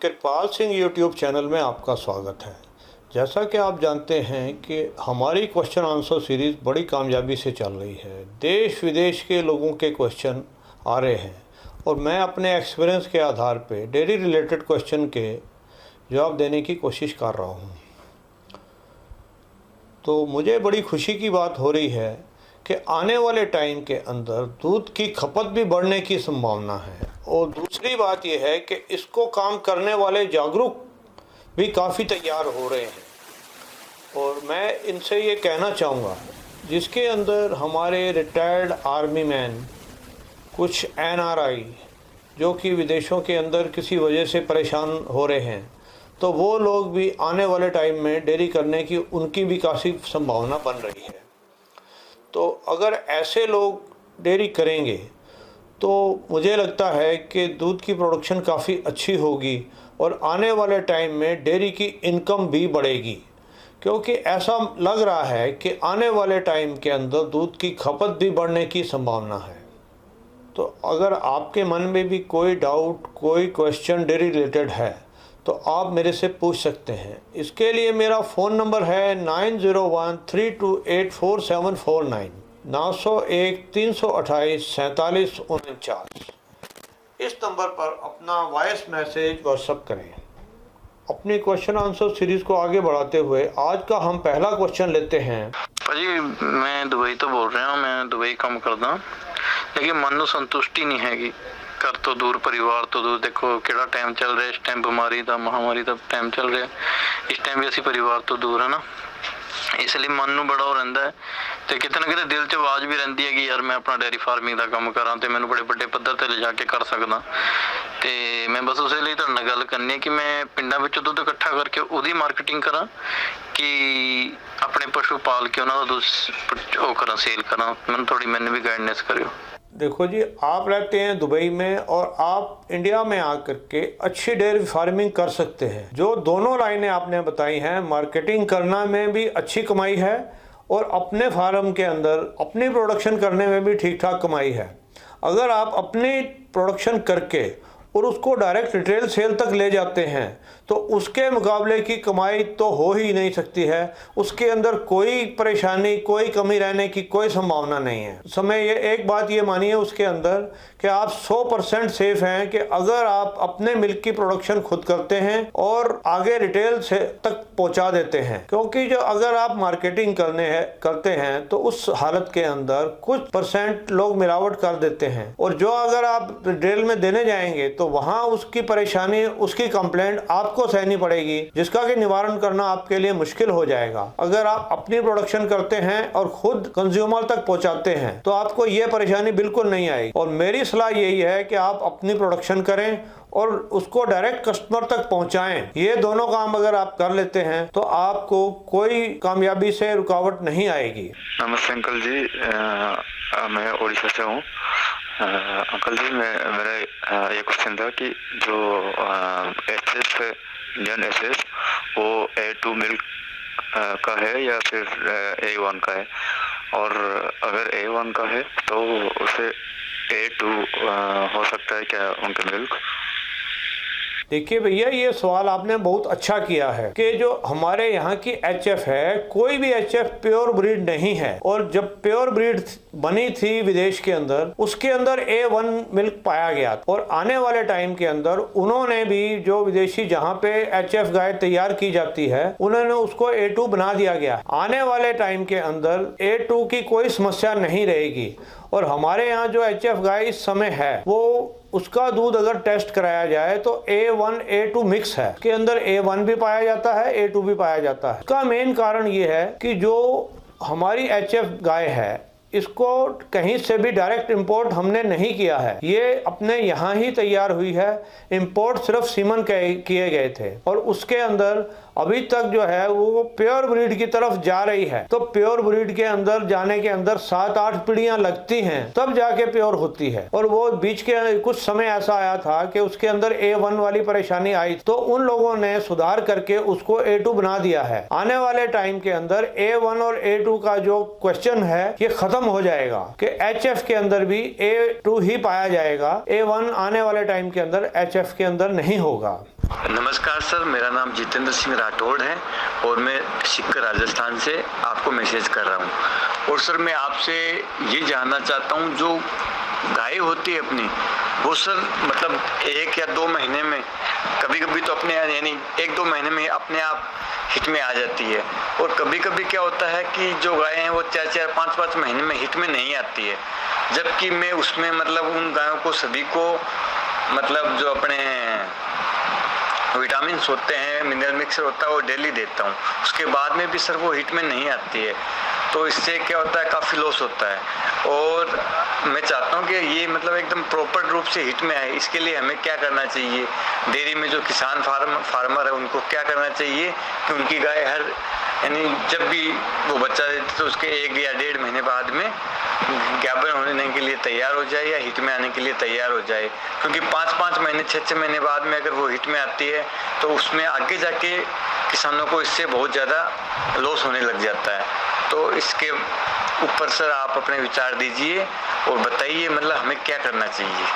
कृपाल Singh YouTube channel में आपका स्वागत है। जैसा कि आप जानते हैं कि हमारी क्वेश्चन आंसर सीरीज़ बड़ी कामयाबी से चल रही है। देश विदेश के लोगों के क्वेश्चन आ रहे हैं और मैं अपने एक्सपीरियंस के आधार पे डेयरी रिलेटेड क्वेश्चन के जवाब देने की कोशिश कर रहा हूँ। तो मुझे बड़ी खुशी की बात हो रही है कि आने वाले टाइम के अंदर दूध की खपत भी बढ़ने की संभावना है। और दूसरी बात यह है कि इसको काम करने वाले जागरूक भी काफ़ी तैयार हो रहे हैं। और मैं इनसे ये कहना चाहूँगा, जिसके अंदर हमारे रिटायर्ड आर्मी मैन, कुछ NRI जो कि विदेशों के अंदर किसी वजह से परेशान हो रहे हैं, तो वो लोग भी आने वाले टाइम में डेयरी करने की उनकी भी काफ़ी संभावना बन रही है। तो अगर ऐसे लोग डेयरी करेंगे तो मुझे लगता है कि दूध की प्रोडक्शन काफ़ी अच्छी होगी और आने वाले टाइम में डेयरी की इनकम भी बढ़ेगी, क्योंकि ऐसा लग रहा है कि आने वाले टाइम के अंदर दूध की खपत भी बढ़ने की संभावना है। तो अगर आपके मन में भी कोई डाउट, कोई क्वेश्चन डेयरी रिलेटेड है तो आप मेरे से पूछ सकते हैं। इसके लिए मेरा फ़ोन नंबर है 9013284749, 901-328-4749। इस नंबर पर अपना वॉइस मैसेज व्हाट्सअप करें। अपनी क्वेश्चन आंसर सीरीज़ को आगे बढ़ाते हुए आज का हम पहला क्वेश्चन लेते हैं। भाजी मैं दुबई तो बोल रहा हूँ, मैं दुबई काम करदा, लेकिन मन ਨੂੰ संतुष्टि नहीं हैगी। घर तो दूर, परिवार तो दूर। देखो केड़ा टाइम चल रहा है, इस टाइम बीमारी का, महामारी का टाइम चल रहा है। इस टाइम भी असी परिवार तो दूर है ना, इसलिए मन ਨੂੰ बड़ा हो रहा है तो कितने ना कितने दिल च आवाज़ भी रही है कि यार मैं अपना डेयरी फार्मिंग का काम करा तो मैं बड़े बड़े पद्धर ते ले जाके कर सकदा। तो मैं बस उस लिए तुहाडे नाल गल करनी है कि मैं पिंडां विचों दुध इकट्ठा करके उहदी मार्केटिंग करा कि अपने पशु पाल के उन्हां दा दुध ओ करा, सेल करा। मैनूं भी गाइडेंस करियो। देखो जी, आप रहते हैं दुबई में और आप इंडिया में आकर के अच्छी डेयरी फार्मिंग कर सकते हैं। जो दोनों लाइनें आपने बताई हैं, मार्केटिंग करना में भी अच्छी कमाई है और अपने फार्म के अंदर अपनी प्रोडक्शन करने में भी ठीक ठाक कमाई है। अगर आप अपनी प्रोडक्शन करके और उसको डायरेक्ट रिटेल सेल तक ले जाते हैं तो उसके मुकाबले की कमाई तो हो ही नहीं सकती है। उसके अंदर कोई परेशानी, कोई कमी रहने की कोई संभावना नहीं है। समय ये एक बात ये मानिए उसके अंदर कि आप 100% सेफ हैं कि अगर आप अपने मिल्क की प्रोडक्शन खुद करते हैं और आगे रिटेल से तक पहुंचा देते हैं, क्योंकि जो अगर आप मार्केटिंग करते हैं तो उस हालत के अंदर कुछ % लोग मिलावट कर देते हैं और जो अगर आप रिटेल में देने जाएंगे तो वहां उसकी परेशानी, उसकी कंप्लेंट आपको सहनी पड़ेगी, जिसका कि निवारण करना आपके लिए मुश्किल हो जाएगा। अगर आप अपनी प्रोडक्शन करते हैं और खुद कंज्यूमर तक पहुंचाते हैं तो आपको ये परेशानी बिल्कुल नहीं आएगी। और मेरी सलाह यही है कि आप अपनी प्रोडक्शन करें और उसको डायरेक्ट कस्टमर तक पहुंचाएं। ये दोनों काम अगर आप कर लेते हैं तो आपको कोई कामयाबी से रुकावट नहीं आएगी। नमस्ते अंकल जी, मैं उड़ीसा से हूँ। अंकल जी मेरा ये क्वेश्चन था कि जो एचएफ है, इंडियन एचएफ, वो A2 मिल्क का है या फिर A1 का है? और अगर A1 का है तो उसे A2 हो सकता है क्या उनका मिल्क? देखिए भैया, ये सवाल आपने बहुत अच्छा किया है कि जो हमारे यहाँ की HF है, कोई भी HF प्योर ब्रीड नहीं है। और जब प्योर ब्रीड बनी थी विदेश के अंदर, उसके अंदर A1 मिल्क पाया गया और आने वाले टाइम के अंदर उन्होंने भी जो विदेशी जहाँ पे HF गाय तैयार की जाती है उन्होंने उसको A2 बना दिया गया। आने वाले टाइम के अंदर A2 की कोई समस्या नहीं रहेगी। और हमारे यहाँ जो HF गाय इस समय है वो उसका दूध अगर टेस्ट कराया जाए तो A1 A2 मिक्स है। इसके अंदर A1 भी पाया जाता है, A2 भी पाया जाता है। इसका मेन कारण ये है कि जो हमारी HF गाय है इसको कहीं से भी डायरेक्ट इंपोर्ट हमने नहीं किया है, ये अपने यहाँ ही तैयार हुई है। इंपोर्ट सिर्फ सीमन किए गए थे और उसके अंदर अभी तक जो है वो प्योर ब्रीड की तरफ जा रही है। तो प्योर ब्रीड के अंदर जाने के अंदर 7-8 पीढ़ियां लगती हैं, तब जाके प्योर होती है। और वो बीच के कुछ समय ऐसा आया था कि उसके अंदर A1 वाली परेशानी आई, तो उन लोगों ने सुधार करके उसको A2 बना दिया है। आने वाले टाइम के अंदर A1 और A2 का जो क्वेश्चन है ये खत्म हो जाएगा कि HF के अंदर भी A2 ही पाया जाएगा। A1 आने वाले टाइम के अंदर HF के अंदर नहीं होगा। नमस्कार सर, मेरा नाम जितेंद्र सिंह राठौड़ है और मैं सिक्कर राजस्थान से आपको मैसेज कर रहा हूँ। और सर मैं आपसे ये जानना चाहता हूँ, जो गाय होती है अपनी, वो सर मतलब 1 या 2 महीने में, कभी कभी तो अपने यानी 1-2 महीने में अपने आप हिट में आ जाती है, और कभी कभी क्या होता है कि जो गायें हैं वो 4-4, 5-5 महीने में हिट में नहीं आती है। जबकि मैं उसमें मतलब उन गायों को सभी को मतलब जो अपने विटामिन होते हैं, मिनरल मिक्सर होता है, वो डेली देता हूँ। उसके बाद में भी सर वो हिट में नहीं आती है, तो इससे क्या होता है, काफ़ी लॉस होता है। और मैं चाहता हूँ कि ये मतलब एकदम प्रॉपर रूप से हिट में आए। इसके लिए हमें क्या करना चाहिए? डेयरी में जो किसान फार्मर है उनको क्या करना चाहिए कि उनकी गाय हर यानी जब भी वो बच्चा देती तो उसके 1 या 1.5 महीने बाद में गाभिन होने के लिए तैयार हो जाए या हिट में आने के लिए तैयार हो जाए। क्योंकि 5-5 महीने 6-6 महीने बाद में अगर वो हिट में आती है तो उसमें आगे जाके किसानों को इससे बहुत ज़्यादा लॉस होने लग जाता है। तो इसके ऊपर सर आप अपने विचार दीजिए और बताइए मतलब हमें क्या करना चाहिए।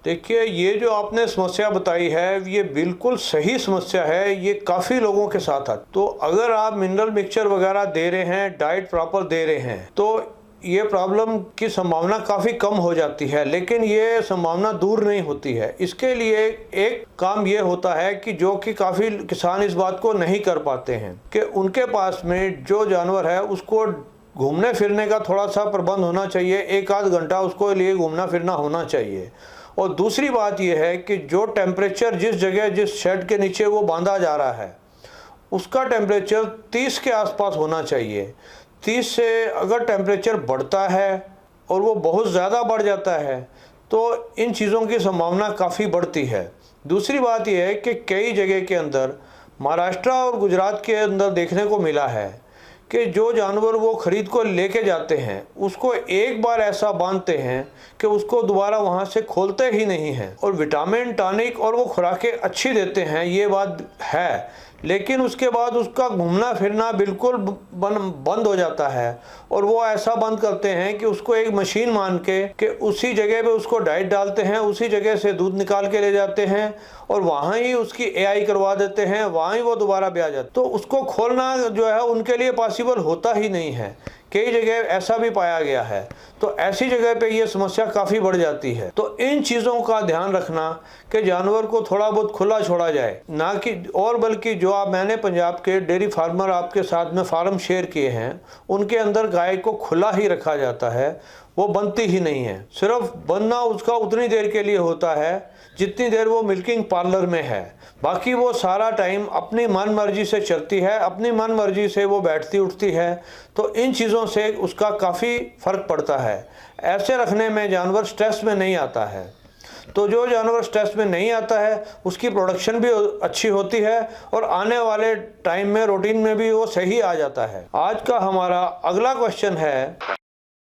देखिए, ये जो आपने समस्या बताई है ये बिल्कुल सही समस्या है, ये काफ़ी लोगों के साथ है। तो अगर आप मिनरल मिक्सचर वगैरह दे रहे हैं, डाइट प्रॉपर दे रहे हैं, तो ये प्रॉब्लम की संभावना काफ़ी कम हो जाती है, लेकिन ये संभावना दूर नहीं होती है। इसके लिए एक काम ये होता है कि जो कि काफ़ी किसान इस बात को नहीं कर पाते हैं कि उनके पास में जो जानवर है उसको घूमने फिरने का थोड़ा सा प्रबंध होना चाहिए। 1-आध घंटा उसको लिए घूमना फिरना होना चाहिए। और दूसरी बात यह है कि जो टेम्परेचर जिस जगह जिस शेड के नीचे वो बांधा जा रहा है उसका टेम्परेचर 30 के आसपास होना चाहिए। 30 से अगर टेम्परेचर बढ़ता है और वो बहुत ज़्यादा बढ़ जाता है तो इन चीज़ों की संभावना काफ़ी बढ़ती है। दूसरी बात यह है कि कई जगह के अंदर महाराष्ट्र और गुजरात के अंदर देखने को मिला है कि जो जानवर वो ख़रीद को लेके जाते हैं उसको एक बार ऐसा बांधते हैं कि उसको दोबारा वहाँ से खोलते ही नहीं हैं। और विटामिन टॉनिक और वो खुराकें अच्छी देते हैं, ये बात है, लेकिन उसके बाद उसका घूमना फिरना बिल्कुल बंद हो जाता है। और वो ऐसा बंद करते हैं कि उसको एक मशीन मान के कि उसी जगह पे उसको डाइट डालते हैं, उसी जगह से दूध निकाल के ले जाते हैं और वहाँ ही उसकी AI करवा देते हैं, वहाँ ही वो दोबारा ब्याह जाता। तो उसको खोलना जो है उनके लिए पॉसिबल होता ही नहीं है। कई जगह ऐसा भी पाया गया है। तो ऐसी जगह पे ये समस्या काफ़ी बढ़ जाती है। तो इन चीज़ों का ध्यान रखना कि जानवर को थोड़ा बहुत खुला छोड़ा जाए, ना कि और बल्कि जो मैंने पंजाब के डेयरी फार्मर आपके साथ में फार्म शेयर किए हैं उनके अंदर गाय को खुला ही रखा जाता है, वो बनती ही नहीं है। सिर्फ बनना उसका उतनी देर के लिए होता है जितनी देर वो मिल्किंग पार्लर में है, बाकी वो सारा टाइम अपनी मन मर्जी से चलती है, अपनी मन मर्जी से वो बैठती उठती है। तो इन चीज़ों से उसका काफ़ी फ़र्क पड़ता है। ऐसे रखने में जानवर स्ट्रेस में नहीं आता है। तो जो जानवर स्ट्रेस में नहीं आता है उसकी प्रोडक्शन भी अच्छी होती है और आने वाले टाइम में रूटीन में भी वो सही आ जाता है। आज का हमारा अगला क्वेश्चन है